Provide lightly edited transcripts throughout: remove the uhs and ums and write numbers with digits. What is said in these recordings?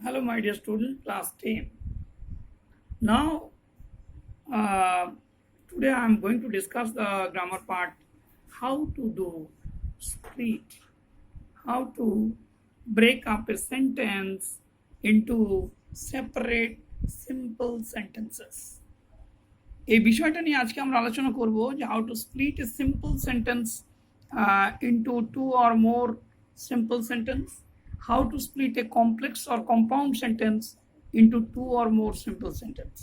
Hello, my dear student, class 10. Now, uh, today I am going to discuss the grammar part, how to do split, how to break up a sentence into separate simple sentences. এই বিষয়টা নিয়ে আজকে আমরা আলোচনা করব যে how to split a simple sentence into two or more simple sentence, how to split a complex or compound sentence into two or more simple sentence.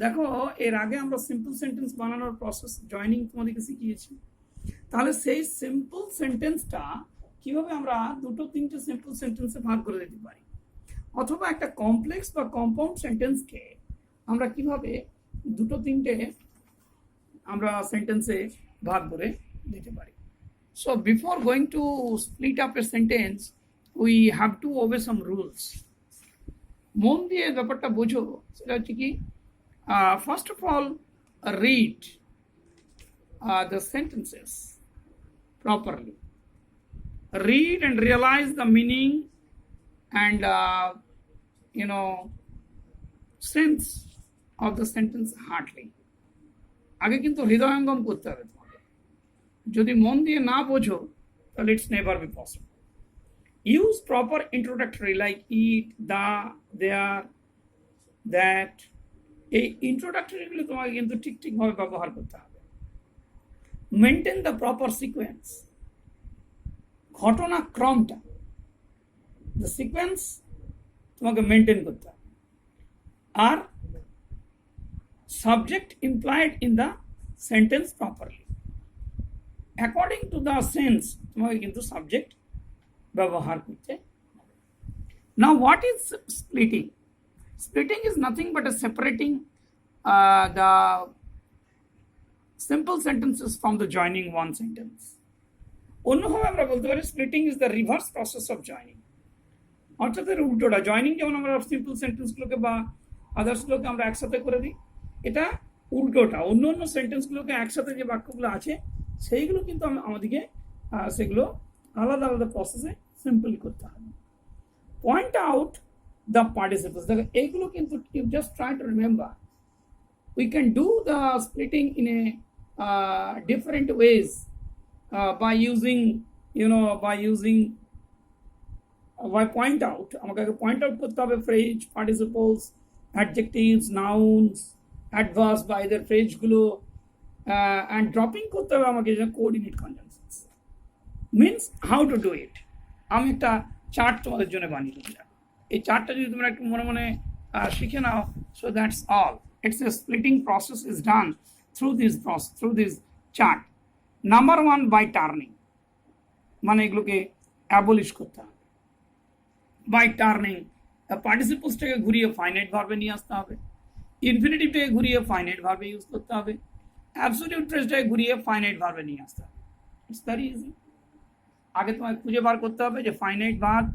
দেখো এর আগে আমরা সিম্পল সেন্টেন্স বানানোর প্রসেস জয়নিং তোমাদেরকে শিখিয়েছি। তাহলে সেই সিম্পল সেন্টেন্সটা কিভাবে আমরা দুটো তিনটে সিম্পল সেন্টেন্সে ভাগ করে দিতে পারি, অথবা একটা কমপ্লেক্স বা কম্পাউন্ড সেন্টেন্সকে আমরা কিভাবে দুটো তিনটে আমরা সেন্টেন্সে ভাগ করে দিতে পারি। So before going to split up a sentence, we have to obey some rules. মন দিয়ে ব্যাপারটা বোঝো, সেটা হচ্ছে কি, first of all read the sentences properly. Read and realize the meaning and sense of the sentence hardly. আগে কিন্তু হৃদয়ঙ্গম করতে হবে তোমাকে। যদি মন দিয়ে না বোঝো তাহলে it's never be possible. Use proper introductory like it, the, there, that. এই ইন্ট্রোডাক্টরিগুলো তোমাকে কিন্তু ঠিকভাবে ব্যবহার করতে হবে। মেনটেন দ্য প্রপার সিকোয়েন্স, ঘটনাক্রমটা, দ্য সিকোয়েন্স তোমাকে মেনটেন করতে হবে। আর subject implied in the sentence properly according to the sense তোমাকে কিন্তু সাবজেক্ট ব্যবহার করতে হবে। Now what is splitting? Splitting is nothing but a separating the simple sentences from the joining one sentence. অন্যভাবে আমরা বলতে পারি splitting is the reverse process of joining, অর্থাৎ এর উল্টোটা। জয়নিং যেমন আমরা সিম্পল সেন্টেন্সগুলোকে বা আদার্সগুলোকে আমরা একসাথে করে দিই, এটা উল্টোটা। অন্য অন্য সেন্টেন্সগুলোকে একসাথে যে বাক্যগুলো আছে সেইগুলো কিন্তু আমাদেরকে সেগুলো আলাদা আলাদা প্রসেসে সিম্পল করতে হবে। Point out the participles. দেখো এইগুলো কিন্তু you just try to remember, we can do the splitting in a different ways by using by point out. আমাকে পয়েন্ট আউট করতে হবে phrase, participles, adjectives, nouns, adverbs বা এদের ফ্রেজগুলো, অ্যান্ড ড্রপিং করতে হবে আমাকে coordinate conjunctions. Means how to do it. আমি একটা চার্ট তোমাদের জন্য বানিয়ে দিলাম। এই চার্টটা যদি তোমরা একটু মনে মনে শিখে নাও, so that's all. It's a splitting process is done through this chart. Number one, by turning, মানে এগুলোকে অ্যাবলিশ করতে হবে। বাই টার্নিং পার্টিসিপলসটাকে ঘুরিয়ে ফাইনাইট ভার্বে নিয়ে আসতে হবে, ইনফিনিটিভটাকে ঘুরিয়ে ফাইনাইট ভার্বে ইউজ করতে হবে, অ্যাবসলিউট ফ্রেজটাকে ঘুরিয়ে ফাইনাইট ভার্বে নিয়ে আসতে হবে। It's very easy. আগে তোমাকে খুঁজে বার করতে হবে যে ফাইনাইট ভার্ব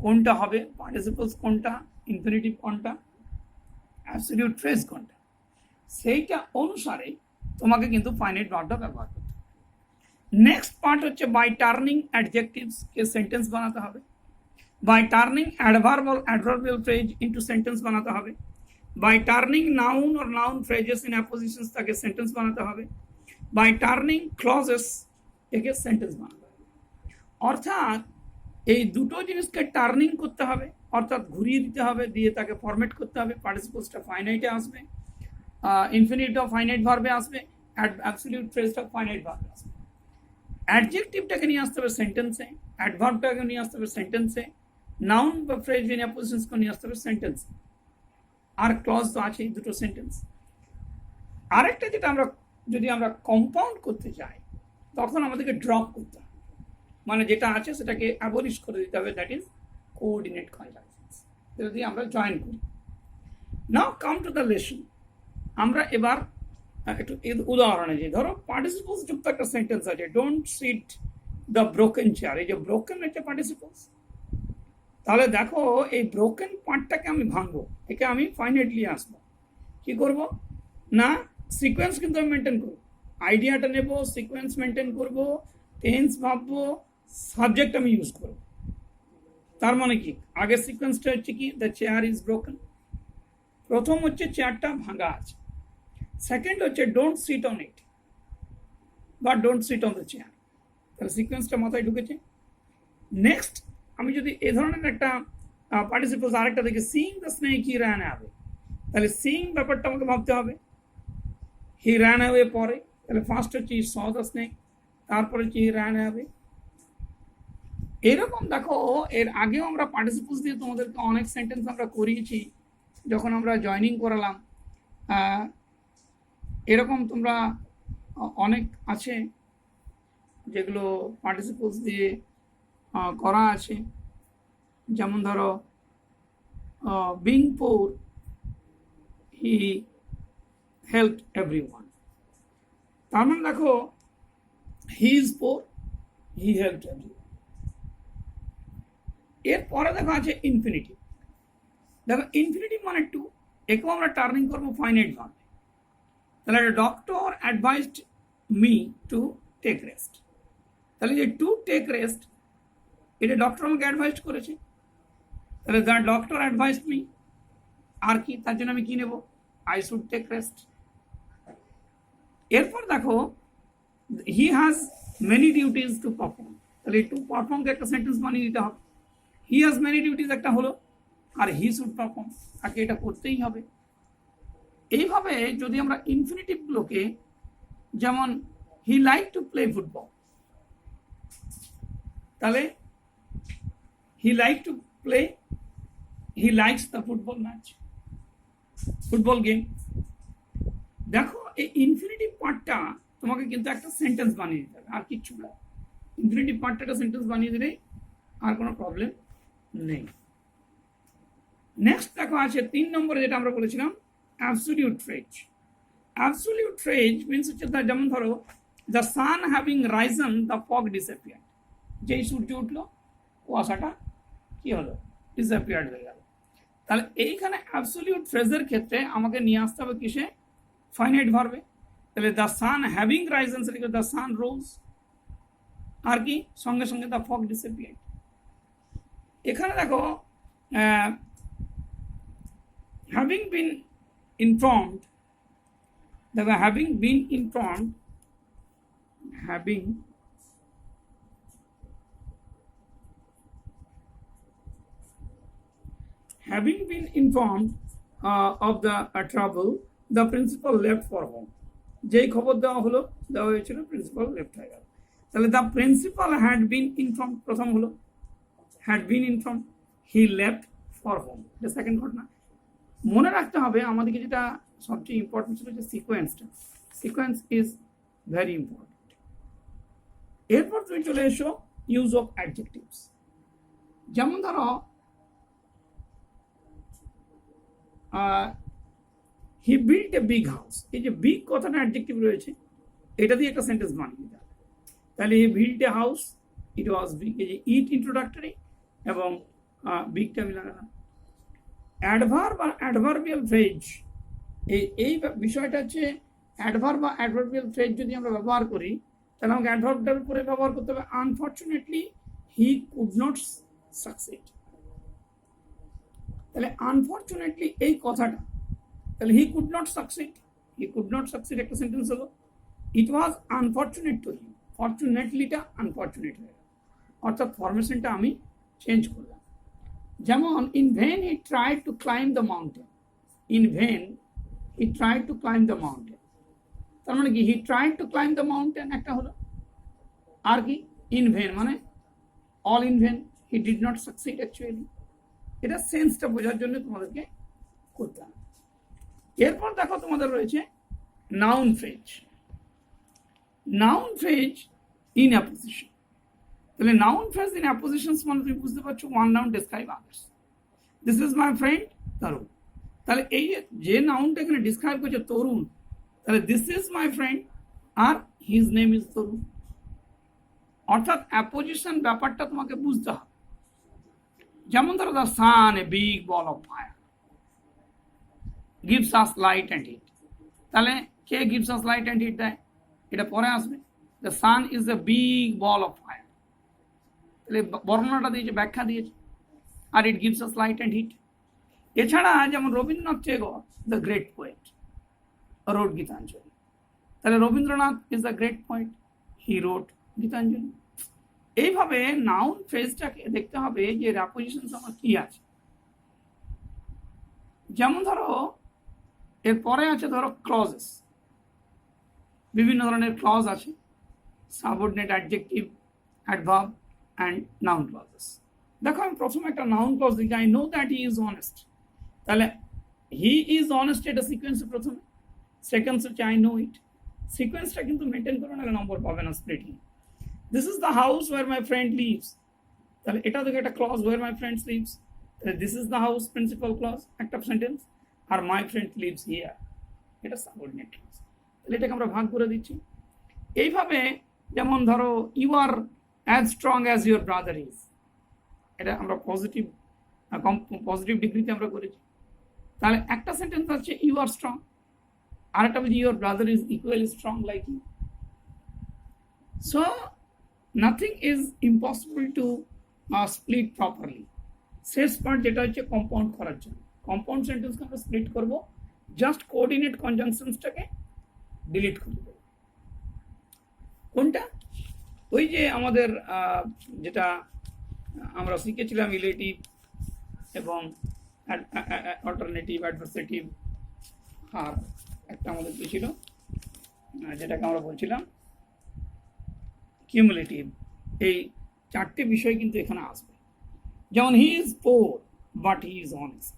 কোনটা হবে, পার্টিসিপলস কোনটা, ইনফিনিটিভ কোনটা, অ্যাবসলিউট ফ্রেজ কোনটা। সেইটা অনুসারে তোমাকে কিন্তু ফাইনাইট ভার্বটা ব্যবহার করতে হবে। নেক্সট পার্ট হচ্ছে বাই টার্নিং অ্যাডজেক্টিভসকে সেন্টেন্স বানাতে হবে। By turning adverbial phrase into sentence বানাতে হবে। By turning noun or noun phrases in appositions তাকে সেন্টেন্স বানাতে হবে। বাই টার্নিং ক্লজেস থেকে সেন্টেন্স বানাতে হবে। অর্থাৎ এই দুটো জিনিসকে টার্নিং করতে হবে, অর্থাৎ ঘুরিয়ে দিতে হবে, দিয়ে তাকে ফরম্যাট করতে হবে। পার্টিসিপলসটা ফাইনাইটে আসবে, ইনফিনিটিভ ফাইনাইট ভার্বে আসবে, অ্যাবসলিউট ফ্রেজটা ফাইনাইট ভার্বে আসবে। অ্যাডজেক্টিভটাকে নিয়ে আসতে হবে সেন্টেন্সে, অ্যাডভার্বটাকে নিয়ে আসতে হবে সেন্টেন্সে, নাউন বা ফ্রেজ ইন অ্যাপোজিশনসকে নিয়ে আসতে হবে সেন্টেন্স। আর ক্লজ তো আছে দুটো সেন্টেন্স। আরেকটা যেটা আমরা যদি আমরা কম্পাউন্ড করতে চাই তখন আমাদেরকে ড্রপ করতে হবে, মানে যেটা আছে সেটাকে অ্যাবলিশ করে দিতে হবে, দ্যাট ইজ কোঅর্ডিনেট কনজাংশনস। এটা দিয়ে আমরা জয়েন করি। নাও কাম টু দ্য লেসন। আমরা এবার একটু উদাহরণে যে ধরো পার্টিসিপলস যুক্ত একটা সেন্টেন্স আছে, don't sit the broken chair. এই যে ব্রোকেন হচ্ছে পার্টিসিপলস। তাহলে দেখো এই ব্রোকেন পার্টটাকে আমি ভাঙবো, একে আমি ফাইনাইটলি আসবো। কি করব না, সিকোয়েন্স কিন্তু আমি মেনটেন করবো, আইডিয়াটা নেব, সিকোয়েন্স মেনটেন করবো, টেন্স ভাববো, সাবজেক্ট আমি ইউজ করবো। তার মানে কি আগের সিকোয়েন্সটা হচ্ছে কি দ্য চেয়ার ইজ ব্রোকেন, প্রথম হচ্ছে চেয়ারটা ভাঙা আছে, সেকেন্ড হচ্ছে ডোন্ট সিট অন ইট বা don't sit on the chair, তাহলে সিকোয়েন্সটা মাথায় ঢুকেছে। নেক্সট আমি যদি এ ধরনের একটা পার্টিসিপেলস আরেকটা দেখি seeing the snake he ran away, তাহলে সিইং ব্যাপারটা আমাকে ভাবতে হবে, হি র্যান অ্যাওয়ে পরে, তাহলে ফার্স্ট হচ্ছে হি স দ্য স্নেক, তারপরে হচ্ছে হি র্যান অ্যাওয়ে। এরকম দেখো এর আগেও আমরা পার্টিসিপেলস দিয়ে তোমাদেরকে অনেক সেন্টেন্স আমরা করিয়েছি যখন আমরা জয়নিং করালাম। এরকম তোমরা অনেক আছে যেগুলো পার্টিসিপেলস দিয়ে করা আছে, যেমন ধরো being poor he help everyone, তার মানে দেখো he is poor he help everyone. এরপরে দেখো আছে ইনফিনিটিভ, দেখো ইনফিনিটিভ মানে টু, একেও আমরা টার্নিং করবো ফাইনাইট ভার্বে, তাহলে doctor advised me to take rest, তাহলে যে টু টেক রেস্ট এটা ডক্টর আমাকে অ্যাডভাইস করেছে, তাহলে দ্য ডক্টর অ্যাডভাইসড মি, আর কি তার জন্য আমি কি নেব আই শুড টেক রেস্ট। এরপর দেখো he has many duties to perform, তাহলে টু পারফর্মকে একটা সেন্টেন্স বানিয়ে দিতে হবে, হি হ্যাজ মেনি ডিউটিজ একটা হলো, আর হি শুড পারফর্ম, তাকে এটা করতেই হবে। এইভাবে যদি আমরা ইনফিনিটিভগুলোকে, যেমন he like to play football, তাহলে he like to play, he likes the football match, football game. দেখো এই ইনফিনিটিভ পার্টটা তোমাকে কিন্তু একটা সেন্টেন্স বানিয়ে দিতে হবে, আর কিচ্ছু না, ইনফিনিটিভ পার্টটা একটা সেন্টেন্স বানিয়ে দিলেই আর কোনো প্রবলেম নেই। নেক্সট দেখো আছে 3 নম্বরে যেটা আমরা বলেছিলাম absolute phrase. Absolute phrase means হচ্ছে যেমন ধরো the San having Ryzen the fog disappeared, যেই সূর্য উঠলো কুয়াশাটা কি হলো ডিসঅ্যাপিয়ার্ড হয়ে গেল, তাহলে এইখানে অ্যাবসলিউট ফ্রেজের ক্ষেত্রে আমাকে নিয়ে আসতে হবে কিসে ফাইনাইট ভার্বে, তাহলে দ্য সান হ্যাভিং রাইজন সেটাকে দ্য সান রোজ, আর কি সঙ্গে সঙ্গে দ্য ফগ ডিসঅ্যাপিয়ার্ড। এখানে দেখো having been informed, দেখো having been informed, having been informed of the trouble, the principal left for home, যেই খবর দেওয়া হয়েছিল প্রিন্সিপাল লেফট হয়ে গেল, তাহলে the principal had been inform প্রথম হলো, had been inform, he left for home এটা সেকেন্ড ঘটনা। মনে রাখতে হবে আমাদেরকে যেটা সবচেয়ে ইম্পর্টেন্ট ছিল যে সিকোয়েন্সটা, সিকোয়েন্স ইজ ভেরি ইম্পর্টেন্ট। এরপর তুমি চলে এসো ইউজ অফ অ্যাডজেক্টিভস, যেমন ধরো হি বিল্ড এ বিগ হাউস, এই যে বিগ কথাটা অ্যাডজেক্টিভ রয়েছে এটা দিয়ে একটা সেন্টেন্স বানিয়ে দিতে হবে, তাহলে he build a house it was big, এই যে ইট ইন্ট্রোডাক্টরি এবং বিগটা আমি লাগালাম। অ্যাডভার্ব আর অ্যাডভার্বিয়াল ফ্রেজ, এই বিষয়টা হচ্ছে অ্যাডভার্ব বা অ্যাডভার্বিয়াল ফ্রেজ যদি আমরা ব্যবহার করি তাহলে আমাকে অ্যাডভার্বটার উপরে ব্যবহার করতে হবে unfortunately he could not succeed, তাহলে আনফর্চুনেটলি এই কথাটা, তাহলে he could not succeed, he could not succeed একটা সেন্টেন্স হলো, ইট ওয়াজ আনফর্চুনেট টু হিম, ফর্চুনেটলিটা আনফর্চুনেট হয়ে গেল, অর্থাৎ ফরমেশনটা আমি চেঞ্জ করলাম। যেমন in when he tried to climb the mountain, in when he tried to climb the mountain, তার মানে কি he tried to climb the mountain একটা হলো, আর কি ইন ভেন মানে all in when, he did not succeed actually, এটা সেন্সটা বোঝার জন্য তোমাদেরকে করতে হবে। এরপর দেখো তোমাদের রয়েছে noun phrase, noun phrase in apposition, তাহলে নাউন ফ্রেজ ইন অ্যাপোজিশনস মানে তুমি বুঝতে পারছো one noun describe others, this is my friend Tarun, তাহলে এই যে নাউনটা এখানে ডিসক্রাইব করছে তরুণ, তাহলে দিস ইজ মাই ফ্রেন্ড আর হিজ নেম ইজ তরুণ, অর্থাৎ অ্যাপোজিশন ব্যাপারটা তোমাকে বুঝতে হবে। যেমন ধরো the sun a big ball of fire gives us light and heat, তাহলে কে gives us light and heat দেয় এটা পরে আসবে, the sun is a big ball of fire, তাহলে বর্ণনাটা দিয়েছে ব্যাখ্যা দিয়েছে, আর it gives us light and heat. এছাড়া যেমন Rabindranath Tagore the great poet wrote Gitanjali, তাহলে Rabindranath is the great poet, he wrote Gitanjali. এইভাবে নাউন ফ্রেজটাকে দেখতে হবে যে অ্যাপোজিশন আমার কি আছে। যেমন ধরো এরপরে আছে ধরো ক্লজেস, বিভিন্ন ধরনের ক্লজ আছে, subordinate, adjective, adverb and noun clauses. দেখো আমি প্রথমে একটা নাউন ক্লজ দিচ্ছি, I know that he is honest, তাহলে হি ইজ অনেস্ট এটা সিকোয়েন্সে প্রথমে, সেকেন্ডস হচ্ছে আই নো ইট। সিকোয়েন্সটা কিন্তু মেনটেন করো না, নম্বর পাবে না splitting. This is the house where my friend lives, তাহলে এটা থেকে একটা clause where my friends lives, তাহলে this is the house principal clause একটা সেন্টেন্স, আর মাই ফ্রেন্ড লিভস হিয়ার এটা সাবঅর্ডিনেট ক্লজ, তাহলে এটাকে আমরা ভাগ করে দিচ্ছি। এইভাবে যেমন ধরো you are as strong as your brother is, এটা আমরা পজিটিভ ডিগ্রিতে আমরা করেছি। তাহলে একটা সেন্টেন্স হচ্ছে ইউ আর স্ট্রং, আরেকটা বলছি your brother is equally strong like you. So nothing is impossible to split properly. শেষ পার্ট যেটা হচ্ছে কম্পাউন্ড করার জন্য, কম্পাউন্ড সেন্টেন্সকে আমরা স্প্লিট করবো, জাস্ট কোঅর্ডিনেট কনজাংশনসটাকে ডিলিট করে দেবো। কোনটা? ওই যে আমাদের যেটা আমরা শিখেছিলাম ইলেটিভ এবং অল্টারনেটিভ, অ্যাডভার্সেটিভ, আর একটা আমাদের কি ছিল যেটাকে আমরা বলছিলাম কিউমুলেটিভ। এই চারটে বিষয় কিন্তু এখানে আসবে। যেমন he is poor but he is honest,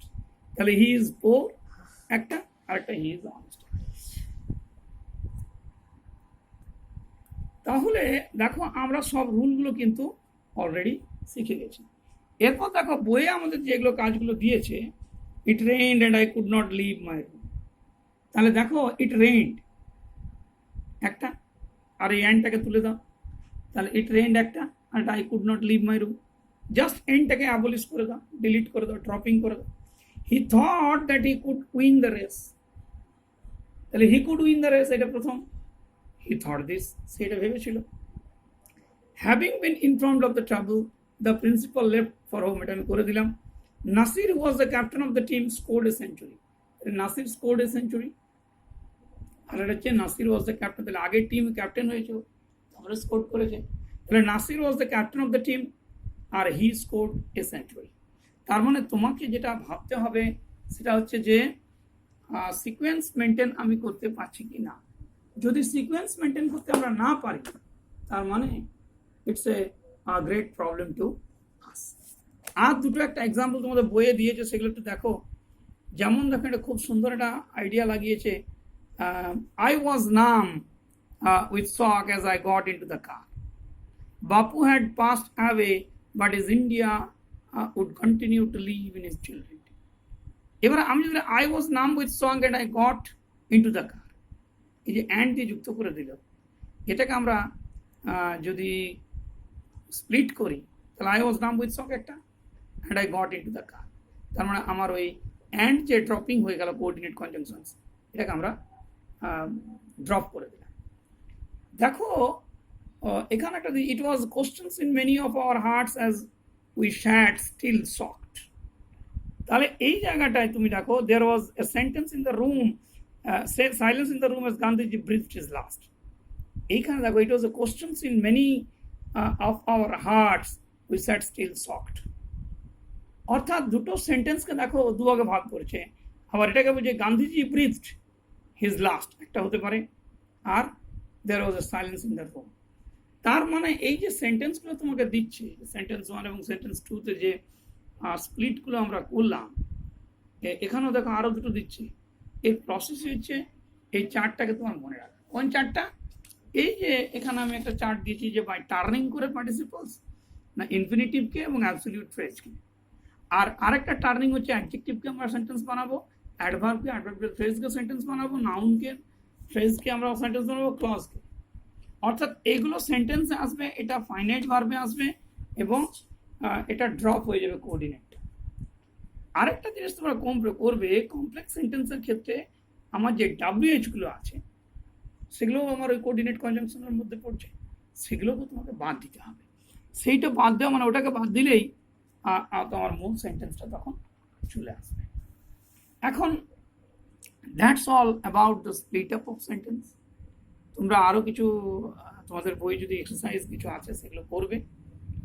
তাহলে হি ইজ পোর একটা, আরেকটা হি ইজ অনেস্ট। তাহলে দেখো আমরা সব রুলগুলো কিন্তু অলরেডি শিখে গেছি। এরপর দেখো বইয়ে আমাদের যেগুলো কাজগুলো দিয়েছে, it rained and I could not leave my room, তাহলে দেখো ইট রেইনড একটা, আর এই অ্যান্ডটাকে তুলে দাও, তাহলে ইট রেইনড একটা, আর I could not leave my room, just এন্ডটাকে অ্যাবলিশ করে দাও, ডিলিট করে দাও, ড্রপিং করে দাও। He thought that he could win the race, তাহলে he could win the race এটা প্রথম, হি থট দিস সেটা ভেবেছিল। Having been in front of the trouble the principal left for home, এটা আমি করে দিলাম। Nasir was the captain of the team scored a century, Nasir scored a century, আর এটা হচ্ছে নাসির ওয়াজ দ্য ক্যাপ্টেন, তাহলে আগের টিম ক্যাপ্টেন হয়েছে, তারপরে স্কোর করেছে, তাহলে Nasir was the captain of the team আর হি স্কোর্ড এ সেঞ্চুরি। তার মানে তোমাকে যেটা ভাবতে হবে সেটা হচ্ছে যে সিকোয়েন্স মেনটেন আমি করতে পারছি কি না। যদি সিকোয়েন্স মেনটেন করতে আমরা না পারি, তার মানে it's a great problem to us. আর দুটো একটা এক্সাম্পল তোমাদের বইয়ে দিয়েছে, সেগুলো একটু দেখো। যেমন দেখো এটা খুব সুন্দর একটা আইডিয়া লাগিয়েছে, I was numb with shock as I got into the car. Bapu had passed away, but his India would continue to live in his children. এবার আমি যদি I was numb with shock and I got into the car, এই যে and দিয়ে যুক্ত করে দিল, এটাকে আমরা যদি স্প্লিট করি, তাহলে I was numb with shock একটা, and I got into the car, তার মানে আমার ওই অ্যান্ড যে ড্রপিং হয়ে গেল কোঅর্ডিনেট কনজাংশনস, এটাকে আমরা ড্রপ করে দিলাম। দেখো এখানে একটা, it was questions in many of our hearts as we sat still shocked, তাহলে এই জায়গাটায় তুমি দেখো there was a sentence in the room, silence in the room as Gandhiji breathed his last. এইখানে দেখো it was a questions in many of our hearts we sat still shocked, অর্থাৎ দুটো সেন্টেন্সকে দেখো দুভাগে ভাগ করেছে। আবার এটাকে বলছে গান্ধীজি ব্রিথড হিজ লাস্ট একটা হতে পারে, আর দেয়ার was A silence in the room. তার মানে এই যে সেন্টেন্সগুলো তোমাকে দিচ্ছে, সেন্টেন্স 1 এবং সেন্টেন্স 2-তে যে স্প্লিটগুলো আমরা করলাম, এখানেও দেখো আরও দুটো দিচ্ছে। এই প্রসেস হচ্ছে এই চার্টটাকে তোমার মনে রাখা। কোন চার্টটা? এই যে এখানে আমি একটা চার্ট দিয়েছি যে বাই টার্নিং করে পার্টিসিপলস না ইনফিনিটিভকে এবং অ্যাবসলিউট ফ্রেজকে, আর আরেকটা টার্নিং হচ্ছে অ্যাডজেক্টিভকে আমরা সেন্টেন্স বানাবো, অ্যাডভার্বকে অ্যাডভার্বিয়াল ফ্রেজকে সেন্টেন্স বানাবো, নাউনকে ফ্রেজকে আমরা সেন্টেন্স বানাবো, ক্লজকে। অর্থাৎ এগুলো সেন্টেন্সে আসবে, এটা ফাইনাইট ভার্বে আসবে এবং এটা ড্রপ হয়ে যাবে কোঅর্ডিনেটটা। আরেকটা জিনিস তোমরা করবে, কমপ্লেক্স সেন্টেন্সের ক্ষেত্রে আমার যে WH-গুলো আছে সেগুলোও আমার ওই কোঅর্ডিনেট কনজাংশনের মধ্যে পড়ছে, সেগুলোকেও তোমাকে বাদ দিতে হবে। সেইটা বাদ দেওয়া মানে ওটাকে বাদ দিলেই তোমার মূল সেন্টেন্সটা তখন চলে আসবে। এখন that's all about the split up of sentence. তোমরা আরও কিছু তোমাদের বই যদি এক্সারসাইজ কিছু আছে সেগুলো করবে,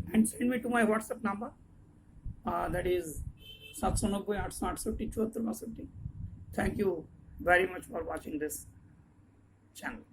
and send me to my WhatsApp number, that is 790-868-74-62। Thank you very much for watching this channel.